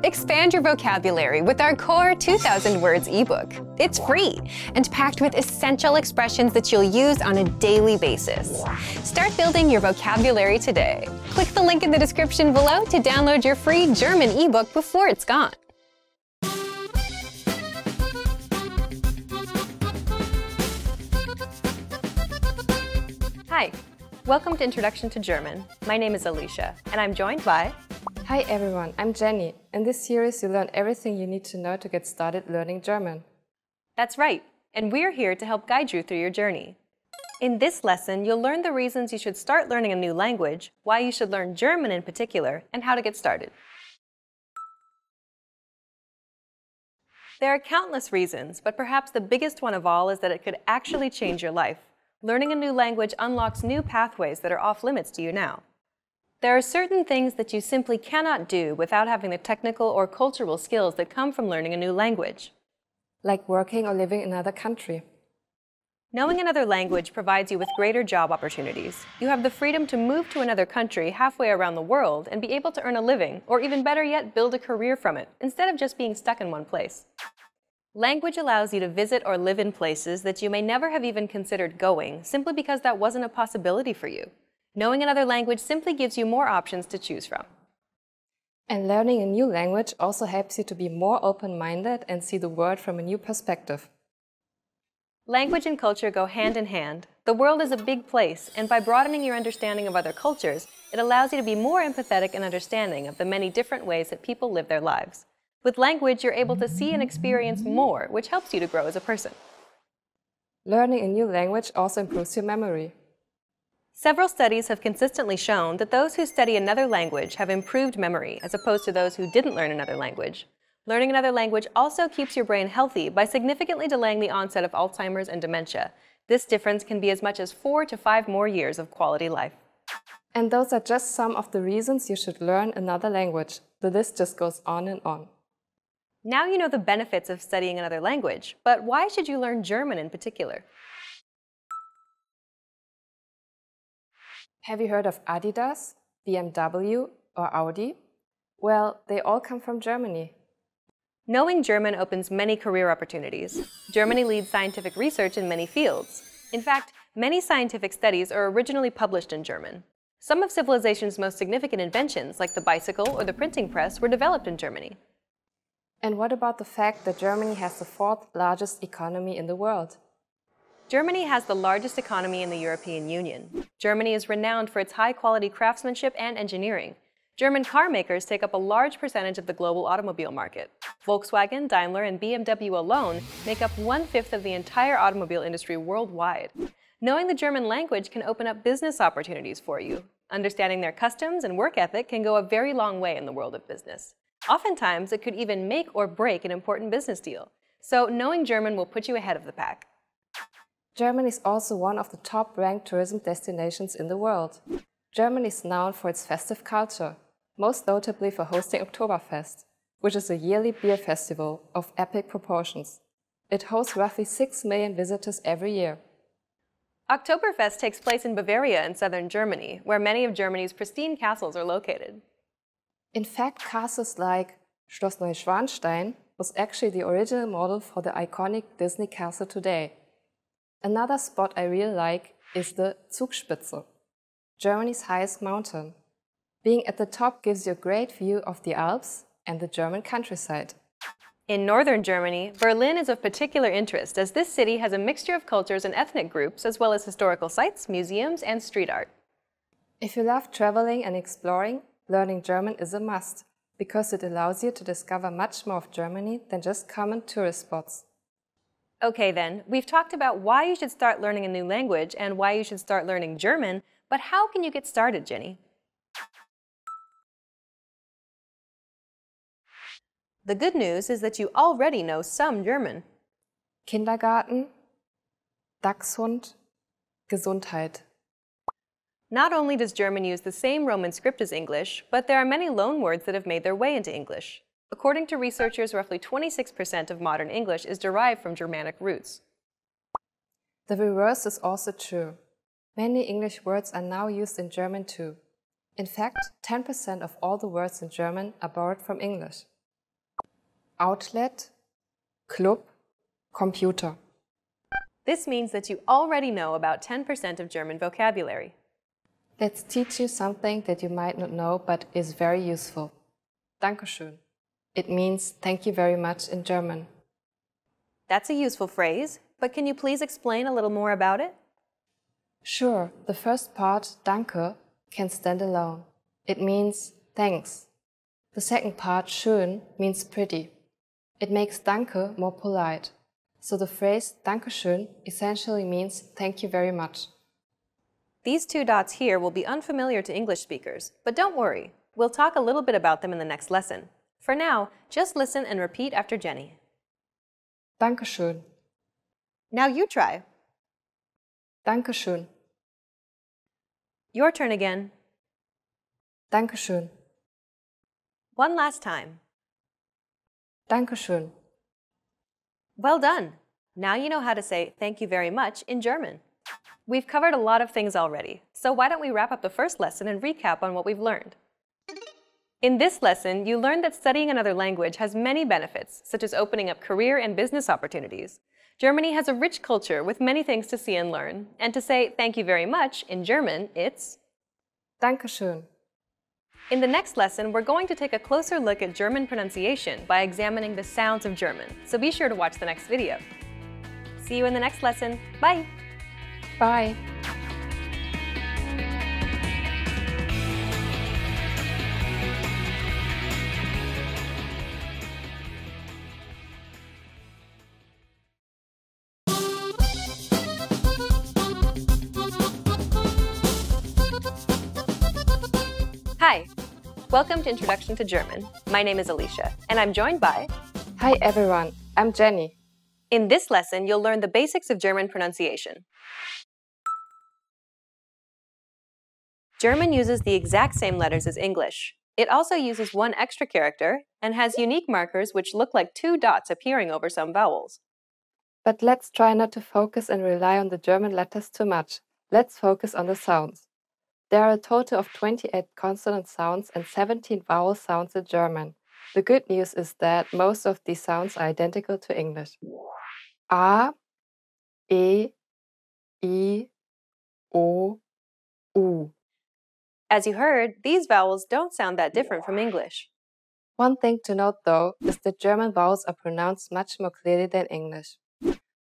Expand your vocabulary with our core 2,000 words ebook. It's free and packed with essential expressions that you'll use on a daily basis. Start building your vocabulary today. Click the link in the description below to download your free German ebook before it's gone. Hi, welcome to Introduction to German. My name is Alicia, and I'm joined by... Hi everyone, I'm Jenny. In this series, you learn everything you need to know to get started learning German. That's right, and we're here to help guide you through your journey. In this lesson, you'll learn the reasons you should start learning a new language, why you should learn German in particular, and how to get started. There are countless reasons, but perhaps the biggest one of all is that it could actually change your life. Learning a new language unlocks new pathways that are off limits to you now. There are certain things that you simply cannot do without having the technical or cultural skills that come from learning a new language. Like working or living in another country. Knowing another language provides you with greater job opportunities. You have the freedom to move to another country halfway around the world and be able to earn a living, or even better yet, build a career from it, instead of just being stuck in one place. Language allows you to visit or live in places that you may never have even considered going, simply because that wasn't a possibility for you. Knowing another language simply gives you more options to choose from. And learning a new language also helps you to be more open-minded and see the world from a new perspective. Language and culture go hand in hand. The world is a big place, and by broadening your understanding of other cultures, it allows you to be more empathetic and understanding of the many different ways that people live their lives. With language, you're able to see and experience more, which helps you to grow as a person. Learning a new language also improves your memory. Several studies have consistently shown that those who study another language have improved memory as opposed to those who didn't learn another language. Learning another language also keeps your brain healthy by significantly delaying the onset of Alzheimer's and dementia. This difference can be as much as 4 to 5 more years of quality life. And those are just some of the reasons you should learn another language. The list just goes on and on. Now you know the benefits of studying another language, but why should you learn German in particular? Have you heard of Adidas, BMW, or Audi? Well, they all come from Germany. Knowing German opens many career opportunities. Germany leads scientific research in many fields. In fact, many scientific studies are originally published in German. Some of civilization's most significant inventions, like the bicycle or the printing press, were developed in Germany. And what about the fact that Germany has the 4th largest economy in the world? Germany has the largest economy in the European Union. Germany is renowned for its high-quality craftsmanship and engineering. German car makers take up a large percentage of the global automobile market. Volkswagen, Daimler, and BMW alone make up 1/5 of the entire automobile industry worldwide. Knowing the German language can open up business opportunities for you. Understanding their customs and work ethic can go a very long way in the world of business. Oftentimes, it could even make or break an important business deal. So knowing German will put you ahead of the pack. Germany is also one of the top-ranked tourism destinations in the world. Germany is known for its festive culture, most notably for hosting Oktoberfest, which is a yearly beer festival of epic proportions. It hosts roughly 6 million visitors every year. Oktoberfest takes place in Bavaria in southern Germany, where many of Germany's pristine castles are located. In fact, castles like Schloss Neuschwanstein was actually the original model for the iconic Disney castle today. Another spot I really like is the Zugspitze, Germany's highest mountain. Being at the top gives you a great view of the Alps and the German countryside. In northern Germany, Berlin is of particular interest as this city has a mixture of cultures and ethnic groups as well as historical sites, museums, and street art. If you love traveling and exploring, learning German is a must because it allows you to discover much more of Germany than just common tourist spots. Okay then, we've talked about why you should start learning a new language and why you should start learning German, but how can you get started, Jenny? The good news is that you already know some German. Kindergarten, Dachshund, Gesundheit. Not only does German use the same Roman script as English, but there are many loanwords that have made their way into English. According to researchers, roughly 26% of modern English is derived from Germanic roots. The reverse is also true. Many English words are now used in German too. In fact, 10% of all the words in German are borrowed from English. Outlet, Club, Computer. This means that you already know about 10% of German vocabulary. Let's teach you something that you might not know but is very useful. Dankeschön. It means thank you very much in German. That's a useful phrase, but can you please explain a little more about it? Sure, the first part, danke, can stand alone. It means thanks. The second part, schön, means pretty. It makes danke more polite. So the phrase Dankeschön essentially means thank you very much. These two dots here will be unfamiliar to English speakers, but don't worry. We'll talk a little bit about them in the next lesson. For now, just listen and repeat after Jenny. Dankeschön. Now you try. Dankeschön. Your turn again. Dankeschön. One last time. Dankeschön. Well done! Now you know how to say thank you very much in German. We've covered a lot of things already, so why don't we wrap up the first lesson and recap on what we've learned. In this lesson, you learned that studying another language has many benefits, such as opening up career and business opportunities. Germany has a rich culture with many things to see and learn, and to say thank you very much in German, it's Dankeschön. In the next lesson, we're going to take a closer look at German pronunciation by examining the sounds of German, so be sure to watch the next video. See you in the next lesson. Bye! Bye! Hi! Welcome to Introduction to German. My name is Alicia, and I'm joined by... Hi everyone, I'm Jenny. In this lesson, you'll learn the basics of German pronunciation. German uses the exact same letters as English. It also uses one extra character and has unique markers which look like two dots appearing over some vowels. But let's try not to focus and rely on the German letters too much. Let's focus on the sounds. There are a total of 28 consonant sounds and 17 vowel sounds in German. The good news is that most of these sounds are identical to English. A, E, I, O, U. As you heard, these vowels don't sound that different from English. One thing to note, though, is that German vowels are pronounced much more clearly than English.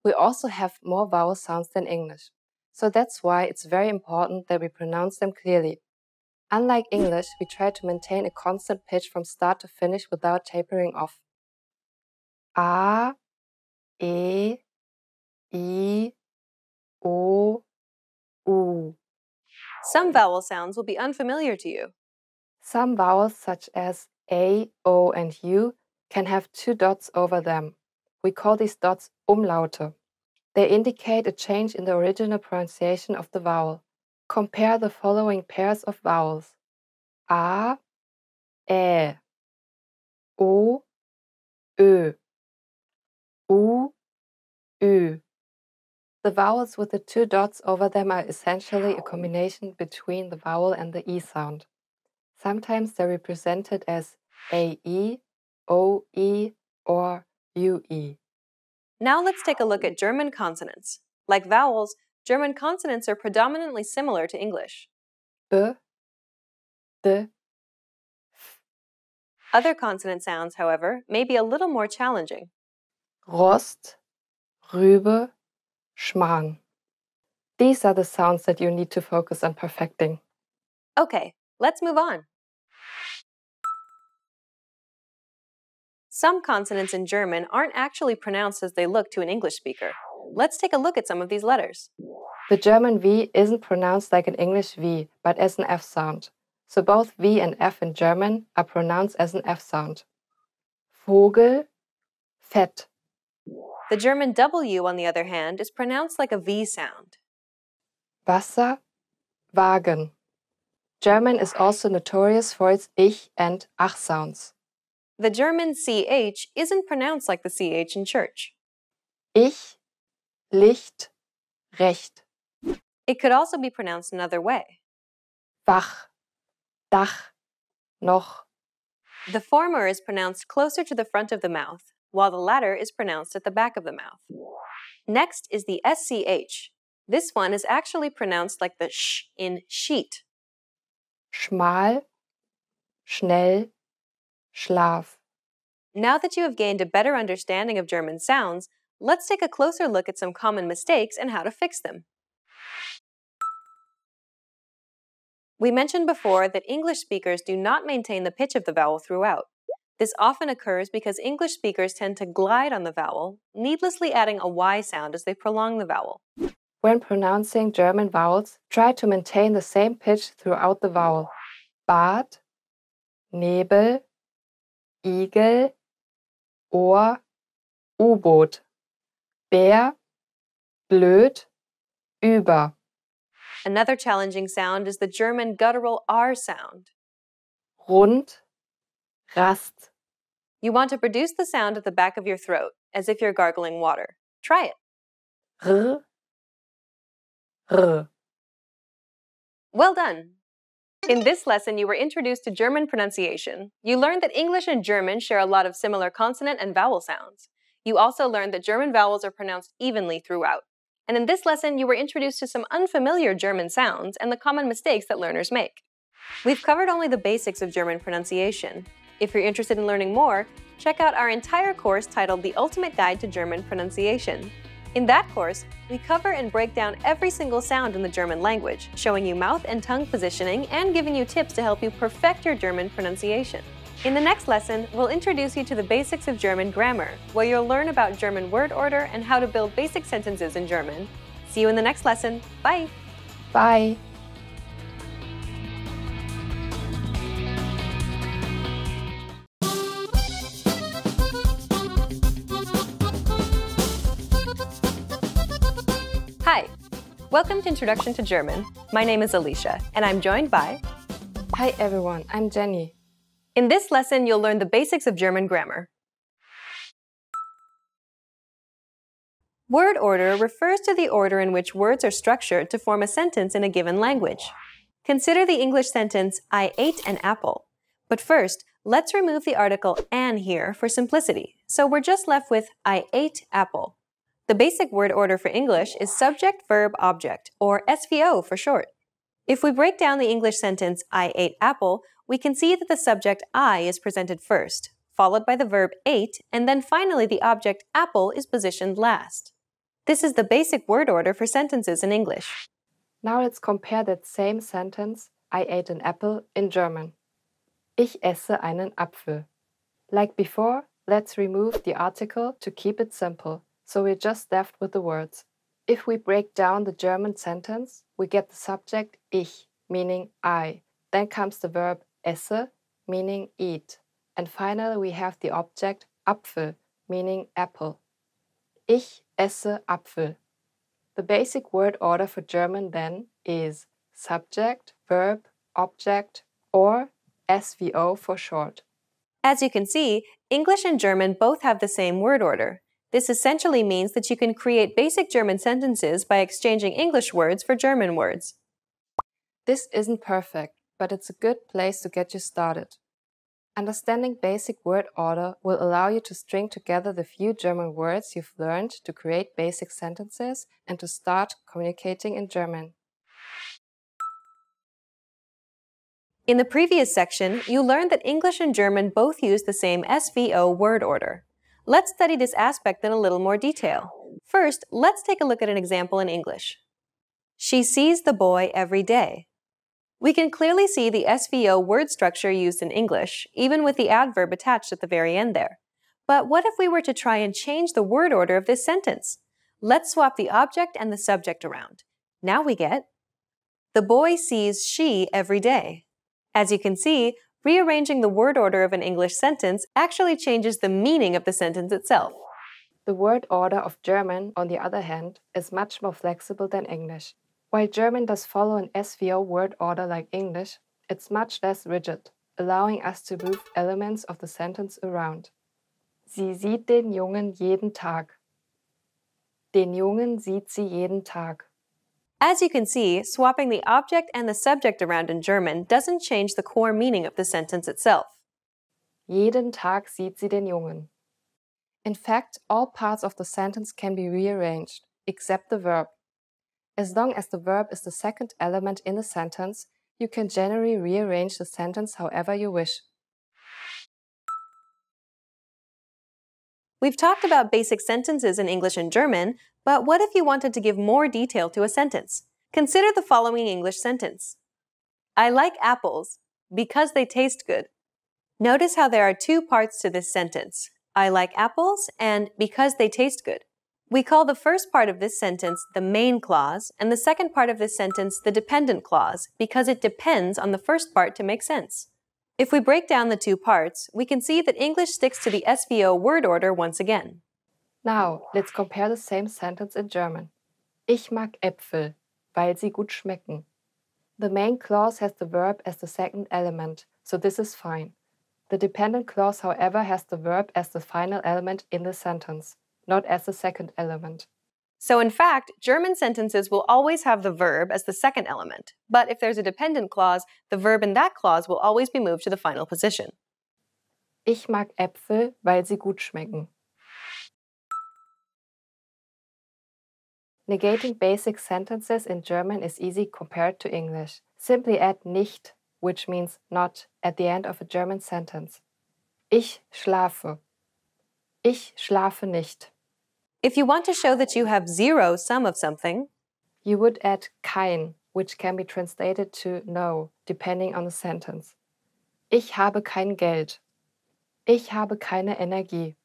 We also have more vowel sounds than English. So that's why it's very important that we pronounce them clearly. Unlike English, we try to maintain a constant pitch from start to finish without tapering off. A, E, I, O, U. Some vowel sounds will be unfamiliar to you. Some vowels, such as A, O, and U, can have two dots over them. We call these dots Umlaute. They indicate a change in the original pronunciation of the vowel. Compare the following pairs of vowels. A, Ä, O, Ö, U, Ü. The vowels with the two dots over them are essentially a combination between the vowel and the E sound. Sometimes they're represented as AE, OE, or UE. Now let's take a look at German consonants. Like vowels, German consonants are predominantly similar to English. B, D, F. Other consonant sounds, however, may be a little more challenging. Rost, Rübe, Schmarrn. These are the sounds that you need to focus on perfecting. Okay, let's move on. Some consonants in German aren't actually pronounced as they look to an English speaker. Let's take a look at some of these letters. The German V isn't pronounced like an English V, but as an F sound. So both V and F in German are pronounced as an F sound. Vogel, Fett. The German W, on the other hand, is pronounced like a V sound. Wasser, Wagen. German is also notorious for its Ich and Ach sounds. The German CH isn't pronounced like the CH in church. Ich, Licht, Recht. It could also be pronounced another way. Wach, Dach, noch. The former is pronounced closer to the front of the mouth, while the latter is pronounced at the back of the mouth. Next is the SCH. This one is actually pronounced like the sh in sheet. Schmal, schnell, Schlaf. Now that you have gained a better understanding of German sounds, let's take a closer look at some common mistakes and how to fix them. We mentioned before that English speakers do not maintain the pitch of the vowel throughout. This often occurs because English speakers tend to glide on the vowel, needlessly adding a Y sound as they prolong the vowel. When pronouncing German vowels, try to maintain the same pitch throughout the vowel. Bad, Nebel, Igel, Ohr, U-Boot. Bär, blöd, über. Another challenging sound is the German guttural R sound. Rund, Rast. You want to produce the sound at the back of your throat, as if you're gargling water. Try it. R, R. Well done! In this lesson, you were introduced to German pronunciation. You learned that English and German share a lot of similar consonant and vowel sounds. You also learned that German vowels are pronounced evenly throughout. And in this lesson, you were introduced to some unfamiliar German sounds and the common mistakes that learners make. We've covered only the basics of German pronunciation. If you're interested in learning more, check out our entire course titled The Ultimate Guide to German Pronunciation. In that course, we cover and break down every single sound in the German language, showing you mouth and tongue positioning and giving you tips to help you perfect your German pronunciation. In the next lesson, we'll introduce you to the basics of German grammar, where you'll learn about German word order and how to build basic sentences in German. See you in the next lesson. Bye! Bye. Hi! Welcome to Introduction to German. My name is Alicia, and I'm joined by... Hi everyone, I'm Jenny. In this lesson, you'll learn the basics of German grammar. Word order refers to the order in which words are structured to form a sentence in a given language. Consider the English sentence, I ate an apple. But first, let's remove the article an here for simplicity, so we're just left with I ate apple. The basic word order for English is subject, verb, object, or SVO for short. If we break down the English sentence, I ate apple, we can see that the subject I is presented first, followed by the verb ate, and then finally the object apple is positioned last. This is the basic word order for sentences in English. Now let's compare that same sentence, I ate an apple, in German. Ich esse einen Apfel. Like before, let's remove the article to keep it simple, so we're just left with the words. If we break down the German sentence, we get the subject ich, meaning I. Then comes the verb esse, meaning eat. And finally we have the object Apfel, meaning apple. Ich esse Apfel. The basic word order for German then is subject, verb, object, or SVO for short. As you can see, English and German both have the same word order. This essentially means that you can create basic German sentences by exchanging English words for German words. This isn't perfect, but it's a good place to get you started. Understanding basic word order will allow you to string together the few German words you've learned to create basic sentences and to start communicating in German. In the previous section, you learned that English and German both use the same SVO word order. Let's study this aspect in a little more detail. First, let's take a look at an example in English. She sees the boy every day. We can clearly see the SVO word structure used in English, even with the adverb attached at the very end there. But what if we were to try and change the word order of this sentence? Let's swap the object and the subject around. Now we get, the boy sees she every day. As you can see, rearranging the word order of an English sentence actually changes the meaning of the sentence itself. The word order of German, on the other hand, is much more flexible than English. While German does follow an SVO word order like English, it's much less rigid, allowing us to move elements of the sentence around. Sie sieht den Jungen jeden Tag. Den Jungen sieht sie jeden Tag. As you can see, swapping the object and the subject around in German doesn't change the core meaning of the sentence itself. Jeden Tag sieht sie den Jungen. In fact, all parts of the sentence can be rearranged, except the verb. As long as the verb is the second element in the sentence, you can generally rearrange the sentence however you wish. We've talked about basic sentences in English and German, but what if you wanted to give more detail to a sentence? Consider the following English sentence. I like apples because they taste good. Notice how there are two parts to this sentence. I like apples and because they taste good. We call the first part of this sentence the main clause and the second part of this sentence the dependent clause because it depends on the first part to make sense. If we break down the two parts, we can see that English sticks to the SVO word order once again. Now, let's compare the same sentence in German. Ich mag Äpfel, weil sie gut schmecken. The main clause has the verb as the second element, so this is fine. The dependent clause, however, has the verb as the final element in the sentence, not as the second element. So in fact, German sentences will always have the verb as the second element, but if there's a dependent clause, the verb in that clause will always be moved to the final position. Ich mag Äpfel, weil sie gut schmecken. Negating basic sentences in German is easy compared to English. Simply add nicht, which means not, at the end of a German sentence. Ich schlafe. Ich schlafe nicht. If you want to show that you have zero sum of something, you would add kein, which can be translated to no, depending on the sentence. Ich habe kein Geld. Ich habe keine Energie.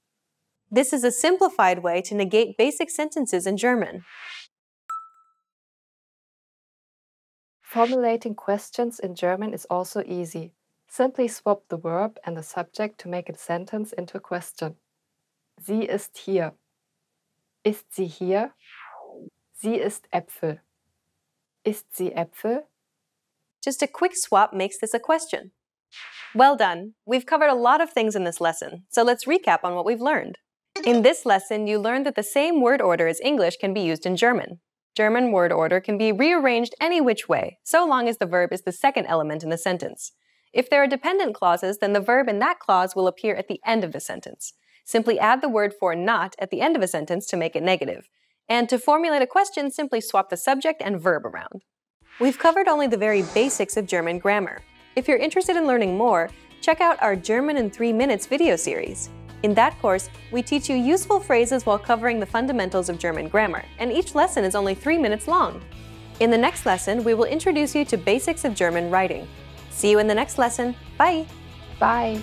This is a simplified way to negate basic sentences in German. Formulating questions in German is also easy. Simply swap the verb and the subject to make a sentence into a question. Sie ist hier. Ist sie hier? Sie ist Äpfel. Ist sie Äpfel? Just a quick swap makes this a question. Well done! We've covered a lot of things in this lesson, so let's recap on what we've learned. In this lesson, you learned that the same word order as English can be used in German. German word order can be rearranged any which way, so long as the verb is the second element in the sentence. If there are dependent clauses, then the verb in that clause will appear at the end of the sentence. Simply add the word for not at the end of a sentence to make it negative. And to formulate a question, simply swap the subject and verb around. We've covered only the very basics of German grammar. If you're interested in learning more, check out our German in 3 Minutes video series. In that course, we teach you useful phrases while covering the fundamentals of German grammar, and each lesson is only 3 minutes long. In the next lesson, we will introduce you to basics of German writing. See you in the next lesson. Bye! Bye!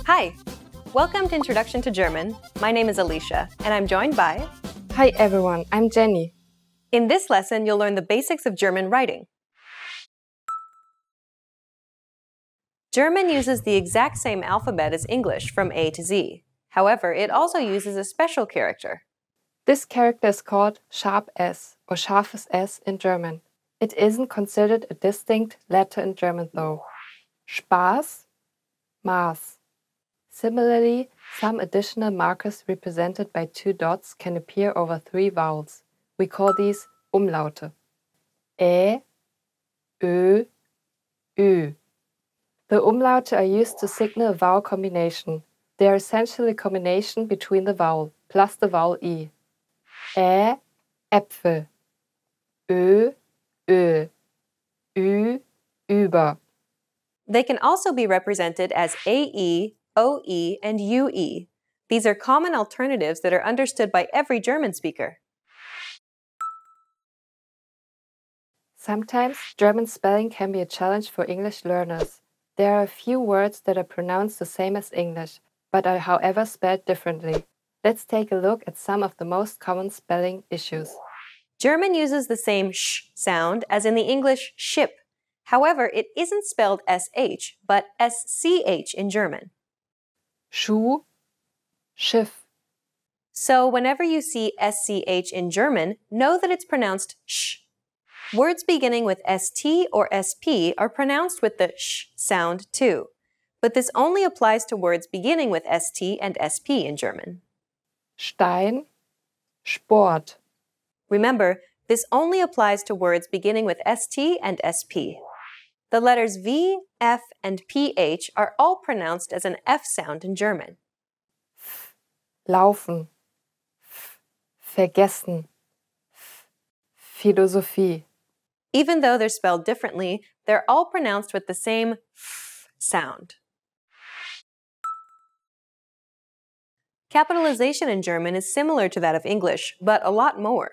Hi! Welcome to Introduction to German. My name is Alicia, and I'm joined by... Hi everyone, I'm Jenny. In this lesson, you'll learn the basics of German writing. German uses the exact same alphabet as English from A to Z. However, it also uses a special character. This character is called sharp S or scharfes S in German. It isn't considered a distinct letter in German though. Spaß, Maß. Similarly, some additional markers represented by 2 dots can appear over 3 vowels. We call these Umlaute. Ä, Ö, Ü. The umlaute are used to signal a vowel combination. They are essentially a combination between the vowel plus the vowel I. Ä, Äpfel. Ö, Öl. Ü, über. They can also be represented as AE, OE, and UE. These are common alternatives that are understood by every German speaker. Sometimes German spelling can be a challenge for English learners. There are a few words that are pronounced the same as English, but are however spelled differently. Let's take a look at some of the most common spelling issues. German uses the same sh sound as in the English ship. However, it isn't spelled sh, but sch in German. Schuh, Schiff. So whenever you see sch in German, know that it's pronounced sh. Words beginning with st or sp are pronounced with the sh sound too, but this only applies to words beginning with st and sp in German. Stein, Sport. Remember, this only applies to words beginning with ST and SP. The letters V, F, and PH are all pronounced as an F sound in German. Laufen, vergessen, Philosophie. Even though they're spelled differently, they're all pronounced with the same F sound. Capitalization in German is similar to that of English, but a lot more.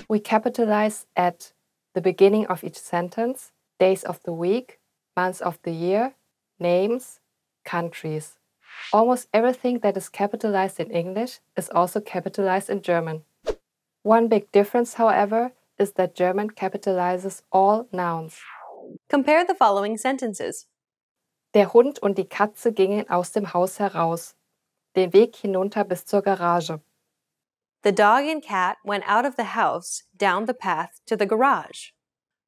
We capitalize at the beginning of each sentence, days of the week, months of the year, names, countries. Almost everything that is capitalized in English is also capitalized in German. One big difference, however, is that German capitalizes all nouns. Compare the following sentences. Der Hund und die Katze gingen aus dem Haus heraus, den Weg hinunter bis zur Garage. The dog and cat went out of the house, down the path to the garage.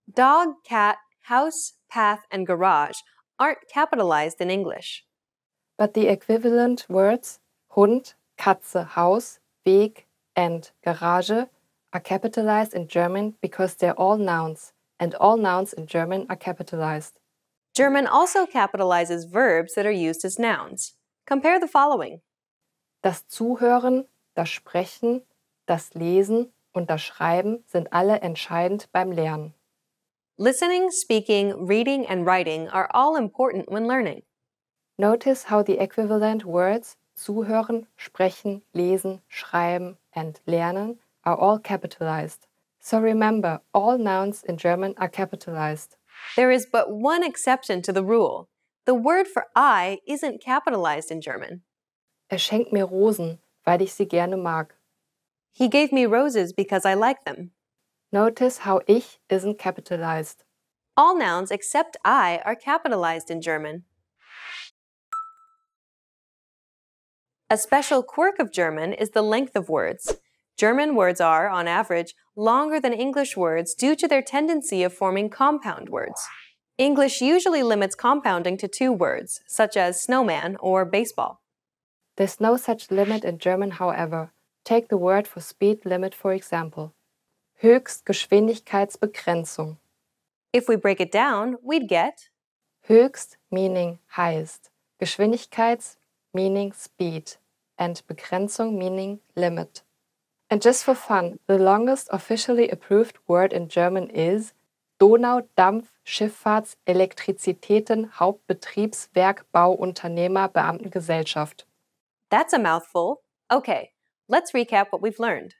Dog, cat, house, path, and garage aren't capitalized in English. But the equivalent words Hund, Katze, Haus, Weg, and Garage are capitalized in German because they're all nouns, and all nouns in German are capitalized. German also capitalizes verbs that are used as nouns. Compare the following. Das Zuhören, das Sprechen, das Lesen und das Schreiben sind alle entscheidend beim Lernen. Listening, speaking, reading, and writing are all important when learning. Notice how the equivalent words zuhören, sprechen, lesen, schreiben, and lernen are all capitalized. So remember, all nouns in German are capitalized. There is but one exception to the rule. The word for I isn't capitalized in German. Schenkt mir Rosen, weil ich sie gerne mag. He gave me roses because I like them. Notice how ich isn't capitalized. All nouns except I are capitalized in German. A special quirk of German is the length of words. German words are, on average, longer than English words due to their tendency of forming compound words. English usually limits compounding to 2 words, such as snowman or baseball. There's no such limit in German, however. Take the word for speed limit, for example. Höchstgeschwindigkeitsbegrenzung. If we break it down, we'd get Höchst meaning highest, Geschwindigkeits meaning speed, and Begrenzung meaning limit. And just for fun, the longest officially approved word in German is Donaudampfschifffahrts-Elektrizitäten-Hauptbetriebswerk-Bauunternehmer-Beamtengesellschaft. That's a mouthful. Okay, let's recap what we've learned.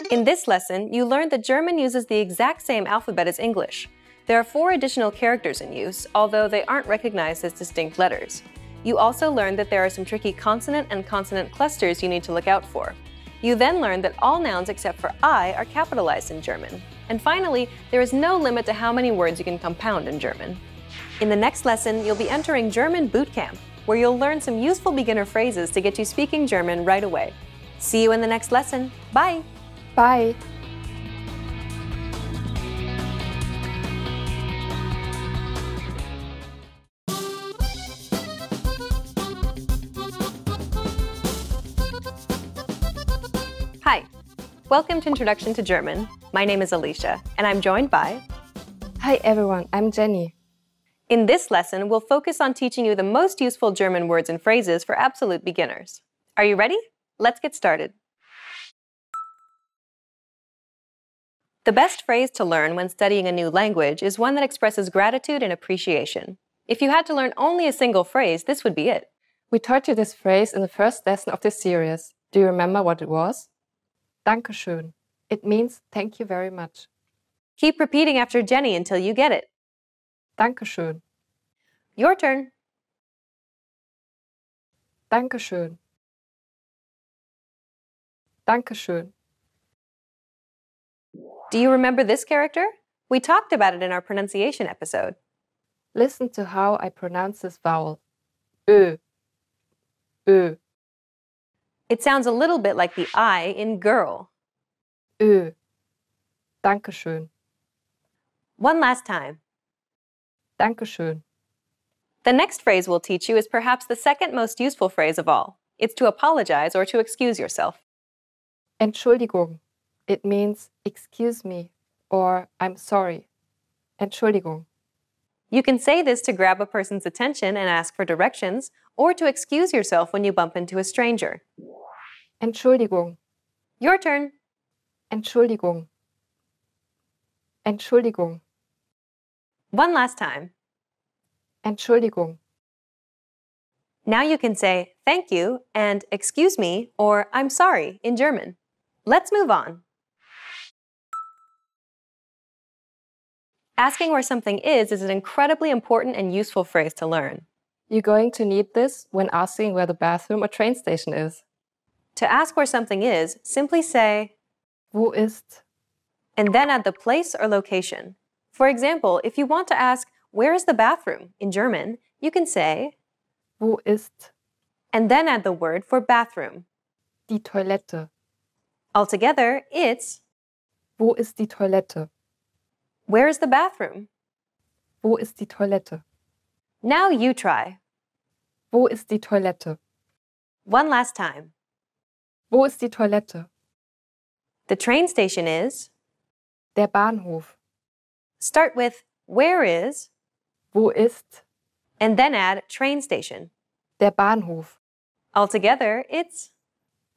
In this lesson, you learned that German uses the exact same alphabet as English. There are 4 additional characters in use, although they aren't recognized as distinct letters. You also learned that there are some tricky consonant and consonant clusters you need to look out for. You then learned that all nouns except for I are capitalized in German. And finally, there is no limit to how many words you can compound in German. In the next lesson, you'll be entering German Boot Camp, where you'll learn some useful beginner phrases to get you speaking German right away. See you in the next lesson. Bye! Bye! Hi! Welcome to Introduction to German. My name is Alicia, and I'm joined by... Hi everyone, I'm Jenny. In this lesson, we'll focus on teaching you the most useful German words and phrases for absolute beginners. Are you ready? Let's get started. The best phrase to learn when studying a new language is one that expresses gratitude and appreciation. If you had to learn only a single phrase, this would be it. We taught you this phrase in the first lesson of this series. Do you remember what it was? Dankeschön. It means thank you very much. Keep repeating after Jenny until you get it. Dankeschön. Your turn. Dankeschön. Dankeschön. Do you remember this character? We talked about it in our pronunciation episode. Listen to how I pronounce this vowel. Ö. Ö. It sounds a little bit like the I in girl. Ö. Dankeschön. One last time. Dankeschön. The next phrase we'll teach you is perhaps the second most useful phrase of all. It's to apologize or to excuse yourself. Entschuldigung. It means excuse me or I'm sorry. Entschuldigung. You can say this to grab a person's attention and ask for directions, or to excuse yourself when you bump into a stranger. Entschuldigung. Your turn. Entschuldigung. Entschuldigung. One last time. Entschuldigung. Now you can say thank you and excuse me or I'm sorry in German. Let's move on. Asking where something is an incredibly important and useful phrase to learn. You're going to need this when asking where the bathroom or train station is. To ask where something is, simply say, Wo ist? And then add the place or location. For example, if you want to ask, where is the bathroom in German, you can say, Wo ist? And then add the word for bathroom. Die Toilette. Altogether, it's, Wo ist die Toilette? Where is the bathroom? Wo ist die Toilette? Now you try. Wo ist die Toilette? One last time. Wo ist die Toilette? The train station is, Der Bahnhof. Start with where is, Wo ist? and then add train station. Der Bahnhof. Altogether, it's,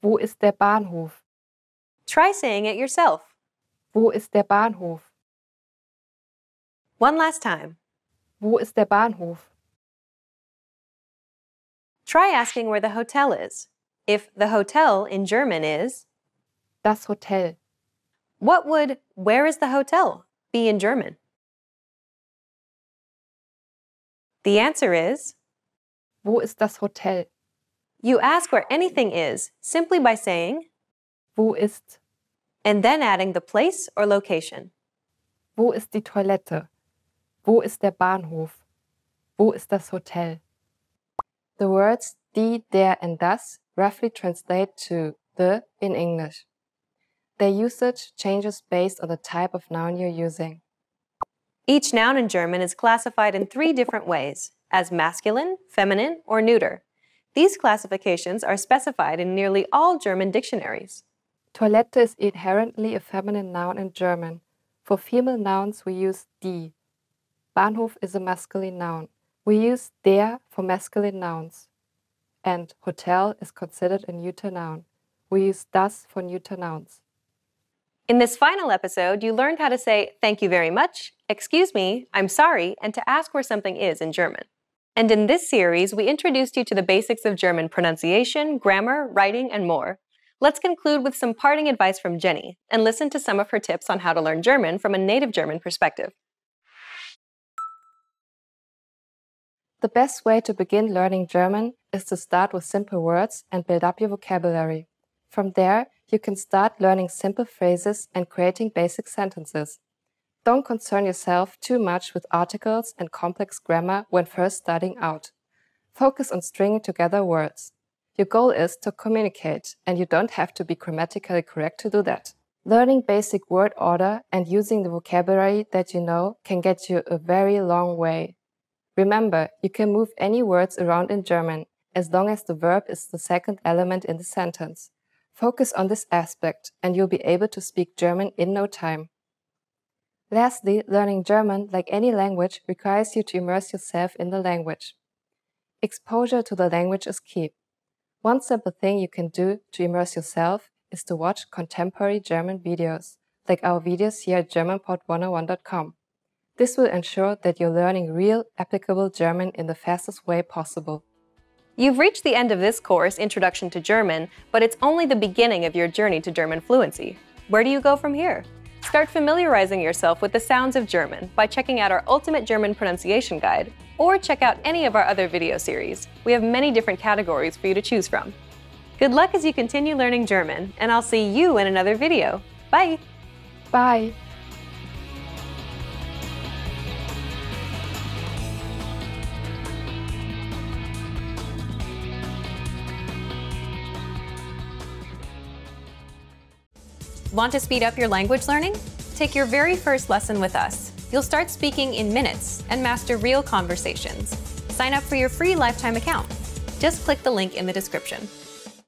Wo ist der Bahnhof? Try saying it yourself. Wo ist der Bahnhof? One last time. Wo ist der Bahnhof? Try asking where the hotel is. If the hotel in German is, Das Hotel. what would where is the hotel be in German? The answer is, Wo ist das Hotel? you ask where anything is simply by saying, Wo ist? and then adding the place or location. Wo ist die Toilette? Wo ist der Bahnhof? Wo ist das Hotel? The words die, der, and das roughly translate to the in English. Their usage changes based on the type of noun you're using. Each noun in German is classified in 3 different ways, as masculine, feminine, or neuter. These classifications are specified in nearly all German dictionaries. Toilette is inherently a feminine noun in German. For female nouns, we use die. Bahnhof is a masculine noun. We use der for masculine nouns. And hotel is considered a neuter noun. We use das for neuter nouns. In this final episode, you learned how to say thank you very much, excuse me, I'm sorry, and to ask where something is in German. And in this series, we introduced you to the basics of German pronunciation, grammar, writing, and more. Let's conclude with some parting advice from Jenny and listen to some of her tips on how to learn German from a native German perspective. The best way to begin learning German is to start with simple words and build up your vocabulary. From there, you can start learning simple phrases and creating basic sentences. Don't concern yourself too much with articles and complex grammar when first starting out. Focus on stringing together words. Your goal is to communicate, and you don't have to be grammatically correct to do that. Learning basic word order and using the vocabulary that you know can get you a very long way. Remember, you can move any words around in German, as long as the verb is the second element in the sentence. Focus on this aspect, and you'll be able to speak German in no time. Lastly, learning German, like any language, requires you to immerse yourself in the language. Exposure to the language is key. One simple thing you can do to immerse yourself is to watch contemporary German videos, like our videos here at GermanPod101.com. This will ensure that you're learning real, applicable German in the fastest way possible. You've reached the end of this course, Introduction to German, but it's only the beginning of your journey to German fluency. Where do you go from here? Start familiarizing yourself with the sounds of German by checking out our Ultimate German Pronunciation Guide, or check out any of our other video series. We have many different categories for you to choose from. Good luck as you continue learning German, and I'll see you in another video. Bye! Bye! Want to speed up your language learning? Take your very first lesson with us. You'll start speaking in minutes and master real conversations. Sign up for your free lifetime account. Just click the link in the description.